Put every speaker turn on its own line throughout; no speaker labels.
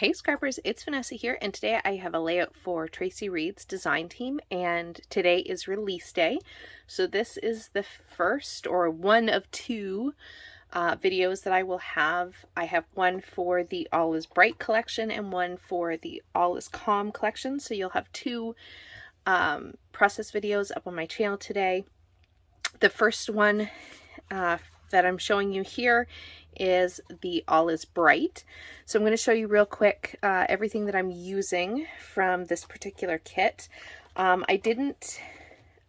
Hey scrappers, it's Vanessa here, and today I have a layout for Traci Reed's design team, and today is release day. So this is the first or one of two videos that I will have. I have one for the All is Bright collection and one for the All is Calm collection. So you'll have two process videos up on my channel today. The first one that I'm showing you here is the All is Bright. So I'm going to show you real quick everything that I'm using from this particular kit. I didn't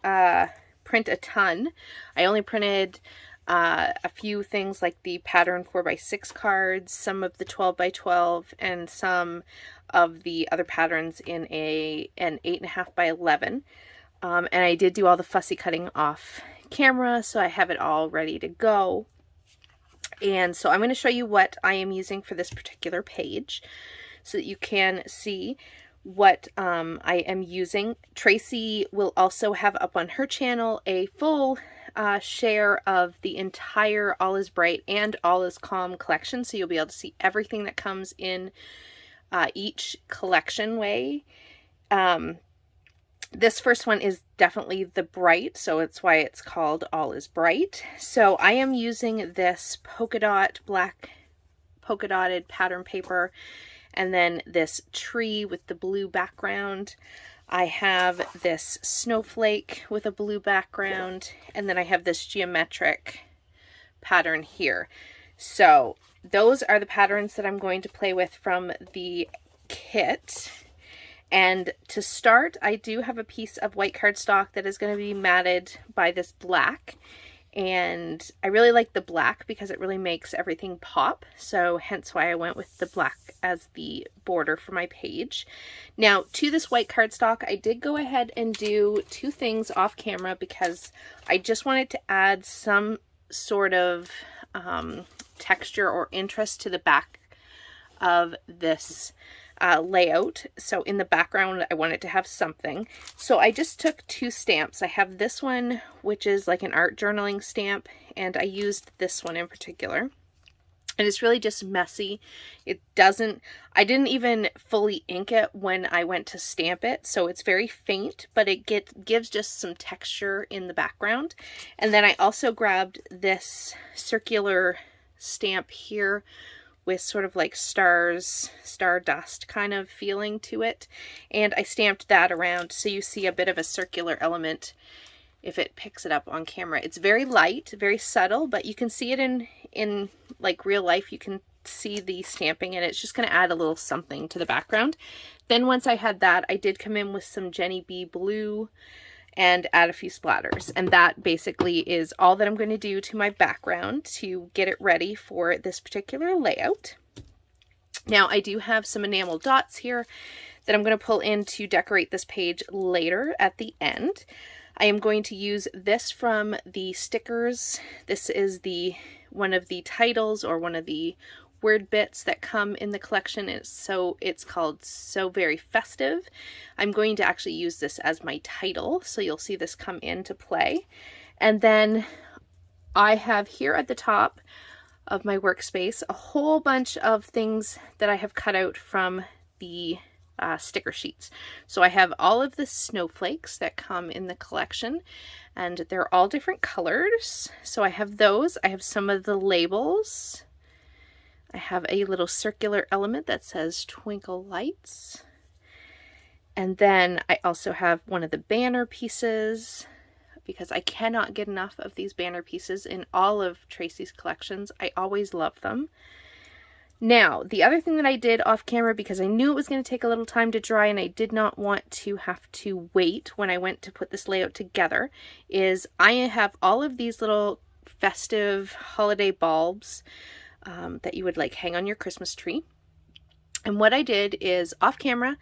print a ton. I only printed a few things like the pattern 4x6 cards, some of the 12x12, and some of the other patterns in an 8.5x11. And I did do all the fussy cutting off camera, so I have it all ready to go. And so I'm going to show you what I am using for this particular page so that you can see what I am using. Traci will also have up on her channel a full share of the entire All is Bright and All is Calm collection, so you'll be able to see everything that comes in each collection way. This first one is definitely the bright, so it's why it's called All is Bright. So I am using this polka dot, black polka dotted pattern paper, and then this tree with the blue background. I have this snowflake with a blue background, and then I have this geometric pattern here. So those are the patterns that I'm going to play with from the kit. And to start, I do have a piece of white cardstock that is going to be matted by this black. And I really like the black because it really makes everything pop. So hence why I went with the black as the border for my page. Now to this white cardstock, I did go ahead and do two things off camera because I just wanted to add some sort of texture or interest to the back of this layout. So in the background I wanted to have something, so I just took two stamps. I have this one, which is like an art journaling stamp, and I used this one in particular, and it's really just messy. I didn't even fully ink it when I went to stamp it, so it's very faint, but it gives just some texture in the background. And then I also grabbed this circular stamp here with sort of like stars, stardust kind of feeling to it. And I stamped that around so you see a bit of a circular element if it picks it up on camera. It's very light, very subtle, but you can see it in like real life. You can see the stamping, and it's just going to add a little something to the background. Then once I had that, I did come in with some Jenny B blue and add a few splatters, and that basically is all that I'm going to do to my background to get it ready for this particular layout. Now I do have some enamel dots here that I'm going to pull in to decorate this page later at the end. I am going to use this from the stickers. This is one of the titles or one of the word bits that come in the collection. It's called So Very Festive. I'm going to actually use this as my title, so you'll see this come into play. And then I have here at the top of my workspace a whole bunch of things that I have cut out from the sticker sheets. So I have all of the snowflakes that come in the collection, and they're all different colors. So I have those. I have some of the labels. I have a little circular element that says Twinkle Lights. And then I also have one of the banner pieces, because I cannot get enough of these banner pieces in all of Traci's collections. I always love them. Now, the other thing that I did off camera, because I knew it was going to take a little time to dry and I did not want to have to wait when I went to put this layout together, is I have all of these little festive holiday bulbs that you would like hang on your Christmas tree. And what I did is off camera,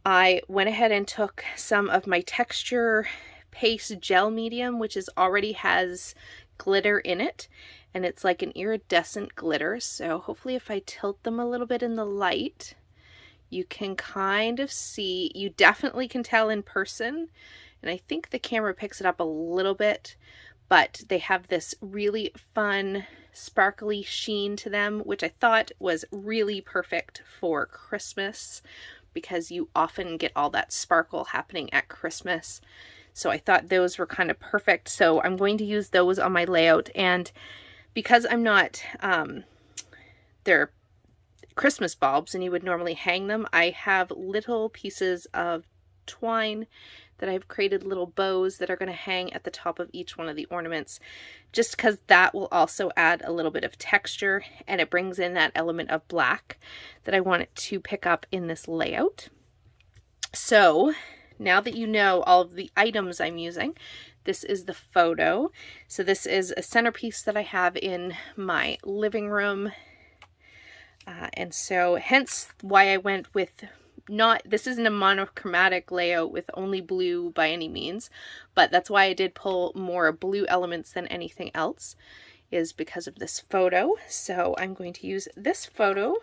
I went ahead and took some of my texture paste gel medium, which already has glitter in it, and it's like an iridescent glitter. So hopefully if I tilt them a little bit in the light, you can kind of see. You definitely can tell in person, and I think the camera picks it up a little bit, but they have this really fun sparkly sheen to them, which I thought was really perfect for Christmas because you often get all that sparkle happening at Christmas. So I thought those were kind of perfect. So I'm going to use those on my layout. And because I'm not, they're Christmas bulbs and you would normally hang them, I have little pieces of twine that I've created, little bows that are going to hang at the top of each one of the ornaments, just because that will also add a little bit of texture and it brings in that element of black that I want it to pick up in this layout. So now that you know all of the items I'm using, this is the photo. So this is a centerpiece that I have in my living room. And so hence why I went with this isn't a monochromatic layout with only blue by any means, but that's why I did pull more blue elements than anything else, is because of this photo. So I'm going to use this photo,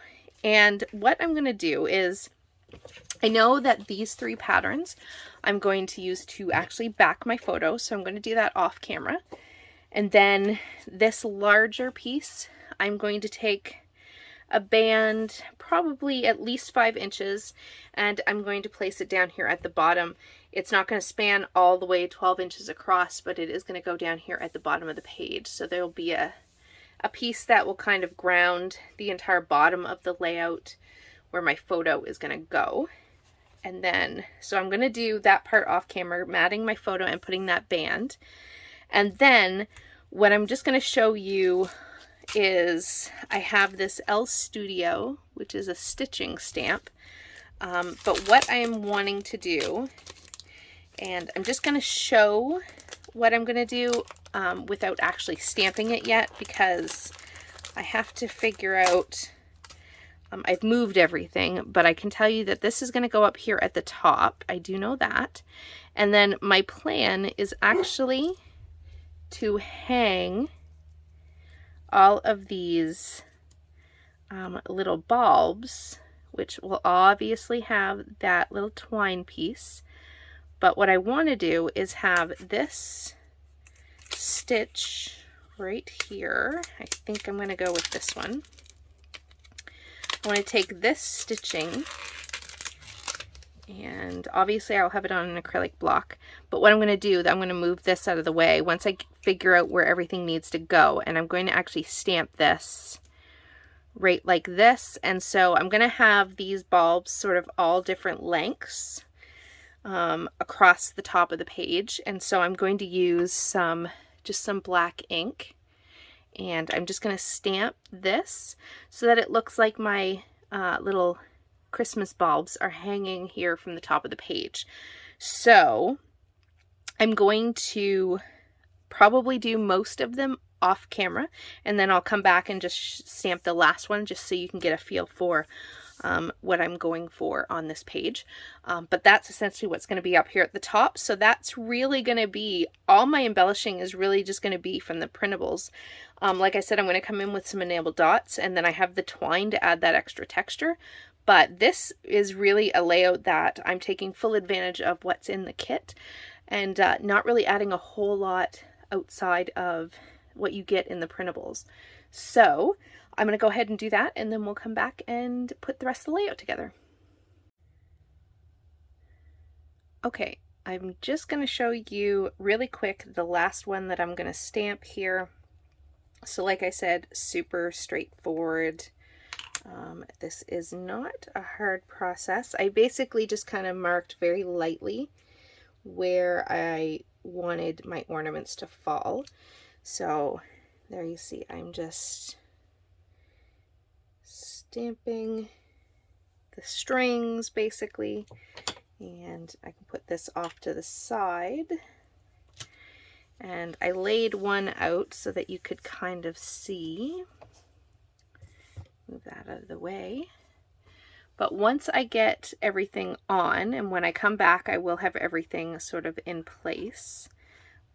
and what I'm going to do is, I know that these 3 patterns I'm going to use to actually back my photo, so I'm going to do that off camera. And then this larger piece, I'm going to take a band, probably at least 5 inches, and I'm going to place it down here at the bottom. It's not going to span all the way 12 inches across, but it is going to go down here at the bottom of the page. So there will be a piece that will kind of ground the entire bottom of the layout where my photo is going to go. And then, so I'm going to do that part off camera, matting my photo and putting that band. And then what I'm just going to show you is I have this L Studio, which is a stitching stamp. But what I am wanting to do, and I'm just going to show what I'm going to do without actually stamping it yet, because I have to figure out, I've moved everything, but I can tell you that this is going to go up here at the top. I do know that. And then my plan is actually to hang all of these little bulbs, which will obviously have that little twine piece. But what I want to do is have this stitch right here. I think I'm going to go with this one. I want to take this stitching, and obviously I'll have it on an acrylic block, but what I'm going to do, I'm going to move this out of the way once I figure out where everything needs to go, and I'm going to actually stamp this right like this. And so I'm going to have these bulbs sort of all different lengths across the top of the page, and so I'm going to use just some black ink, and I'm just going to stamp this so that it looks like my little Christmas bulbs are hanging here from the top of the page. So I'm going to probably do most of them off camera, and then I'll come back and just stamp the last one just so you can get a feel for what I'm going for on this page. But that's essentially what's going to be up here at the top. So that's really going to be, all my embellishing is really just going to be from the printables. Like I said, I'm going to come in with some enamel dots, and then I have the twine to add that extra texture. But this is really a layout that I'm taking full advantage of what's in the kit, and not really adding a whole lot outside of what you get in the printables. So I'm going to go ahead and do that, and then we'll come back and put the rest of the layout together. Okay, I'm just going to show you really quick the last one that I'm going to stamp here. So like I said, super straightforward. This is not a hard process. I basically just kind of marked very lightly where I wanted my ornaments to fall. So there you see, I'm just stamping the strings basically, and I can put this off to the side. And I laid one out so that you could kind of see. Move that out of the way. But once I get everything on, and when I come back, I will have everything sort of in place.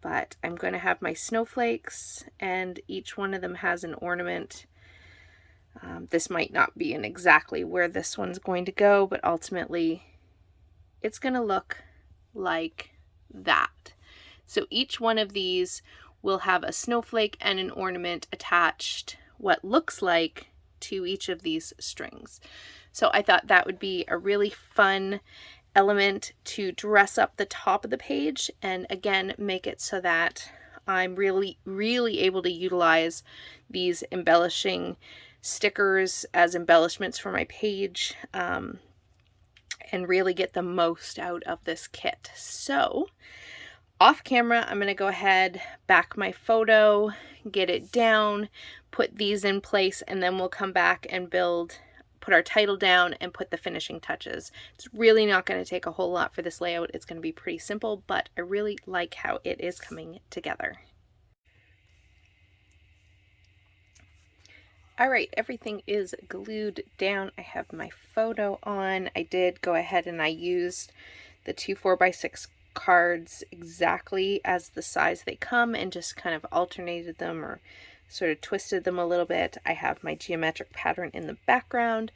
But I'm going to have my snowflakes, and each one of them has an ornament. This might not be in exactly where this one's going to go, but ultimately it's going to look like that. So each one of these will have a snowflake and an ornament attached, what looks like, to each of these strings. So I thought that would be a really fun element to dress up the top of the page, and again make it so that I'm really able to utilize these embellishing stickers as embellishments for my page, and really get the most out of this kit. So off camera, I'm going to go ahead, back my photo, get it down, put these in place, and then we'll come back and put our title down and put the finishing touches. It's really not going to take a whole lot for this layout. It's going to be pretty simple, but I really like how it is coming together. All right, everything is glued down. I have my photo on. I did go ahead and I used the 2 4x6 cards exactly as the size they come and just kind of alternated them or sort of twisted them a little bit. I have my geometric pattern in the background,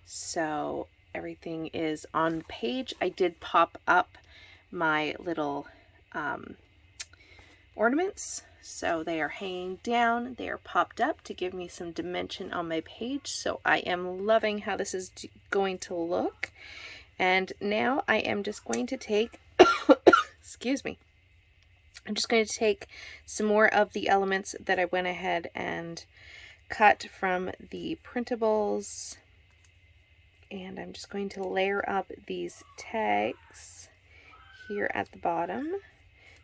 so everything is on the page. I did pop up my little ornaments, so they are hanging down. They are popped up to give me some dimension on my page, so I am loving how this is going to look. And now I am just going to take excuse me, I'm just going to take some more of the elements that I went ahead and cut from the printables, and I'm just going to layer up these tags here at the bottom.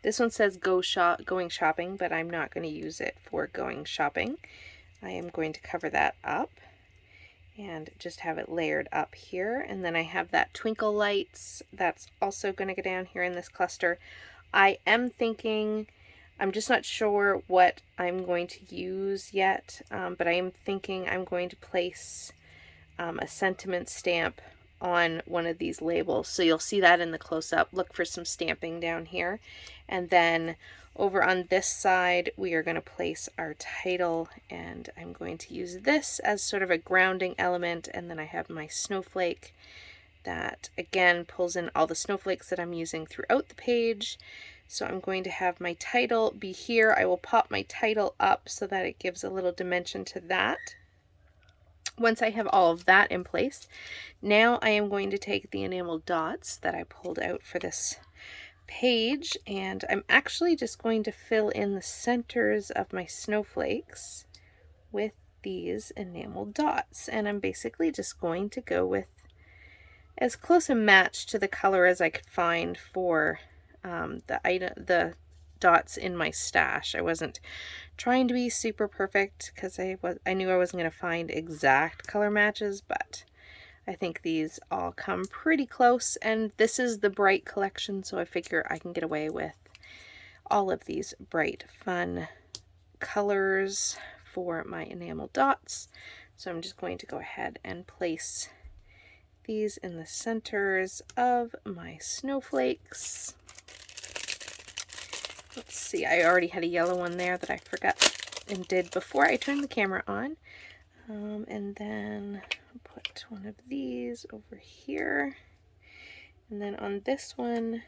This one says going shopping, but I'm not going to use it for going shopping. I am going to cover that up and just have it layered up here. And then I have that twinkle lights that's also going to go down here in this cluster. I am thinking, I'm just not sure what I'm going to use yet, but I am thinking I'm going to place a sentiment stamp on one of these labels. So you'll see that in the close-up. Look for some stamping down here. And then over on this side, we are going to place our title, and I'm going to use this as sort of a grounding element. And then I have my snowflake that again pulls in all the snowflakes that I'm using throughout the page. So I'm going to have my title be here. I will pop my title up so that it gives a little dimension to that. Once I have all of that in place, now I am going to take the enamel dots that I pulled out for this page, and I'm actually just going to fill in the centers of my snowflakes with these enamel dots. And I'm basically just going to go with as close a match to the color as I could find for the dots in my stash. I wasn't trying to be super perfect because I knew I wasn't going to find exact color matches, but I think these all come pretty close, and this is the bright collection, so I figure I can get away with all of these bright fun colors for my enamel dots. So I'm just going to go ahead and place these in the centers of my snowflakes. Let's see, I already had a yellow one there that I forgot and did before I turned the camera on. And then I'll put one of these over here. And then on this one,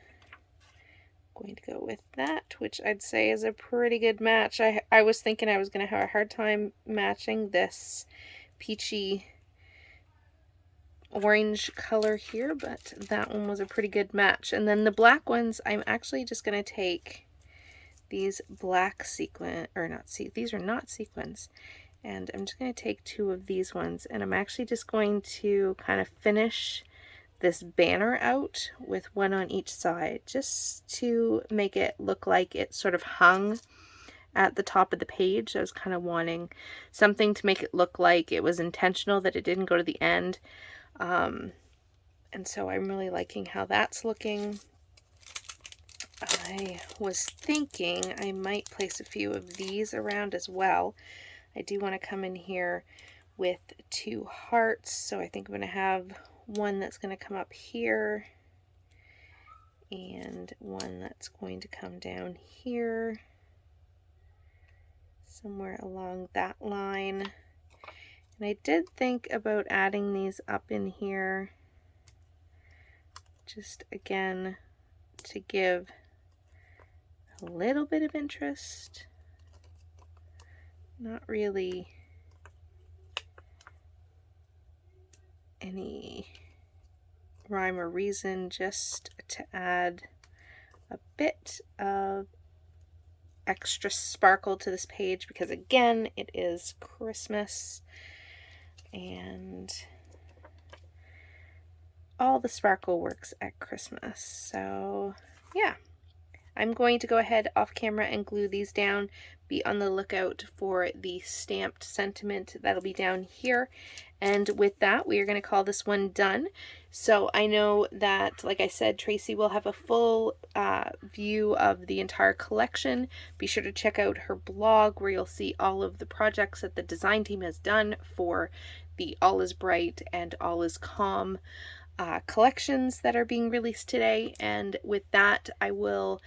I'm going to go with that, which I'd say is a pretty good match. I was thinking I was going to have a hard time matching this peachy orange color here, but that one was a pretty good match. And then the black ones, I'm actually just going to take these black sequin, or not, these are not sequins, and I'm just going to take 2 of these ones, and I'm actually just going to kind of finish this banner out with one on each side, just to make it look like it sort of hung at the top of the page. I was kind of wanting something to make it look like it was intentional, that it didn't go to the end. And so I'm really liking how that's looking. I was thinking I might place a few of these around as well. I do want to come in here with 2 hearts, so I think I'm going to have one that's going to come up here and one that's going to come down here, somewhere along that line. And I did think about adding these up in here, just again to give a little bit of interest. Not really any rhyme or reason, just to add a bit of extra sparkle to this page, because again, it is Christmas and all the sparkle works at Christmas. So yeah, I'm going to go ahead off camera and glue these down. Be on the lookout for the stamped sentiment that'll be down here. And with that, we are going to call this one done. So I know that, like I said, Traci will have a full view of the entire collection. Be sure to check out her blog where you'll see all of the projects that the design team has done for the All is Bright and All is Calm collections that are being released today. And with that, I will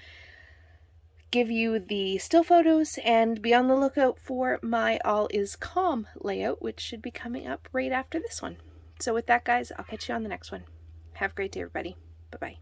give you the still photos and be on the lookout for my All is Calm layout, which should be coming up right after this one. So with that, guys, I'll catch you on the next one. Have a great day, everybody. Bye-bye.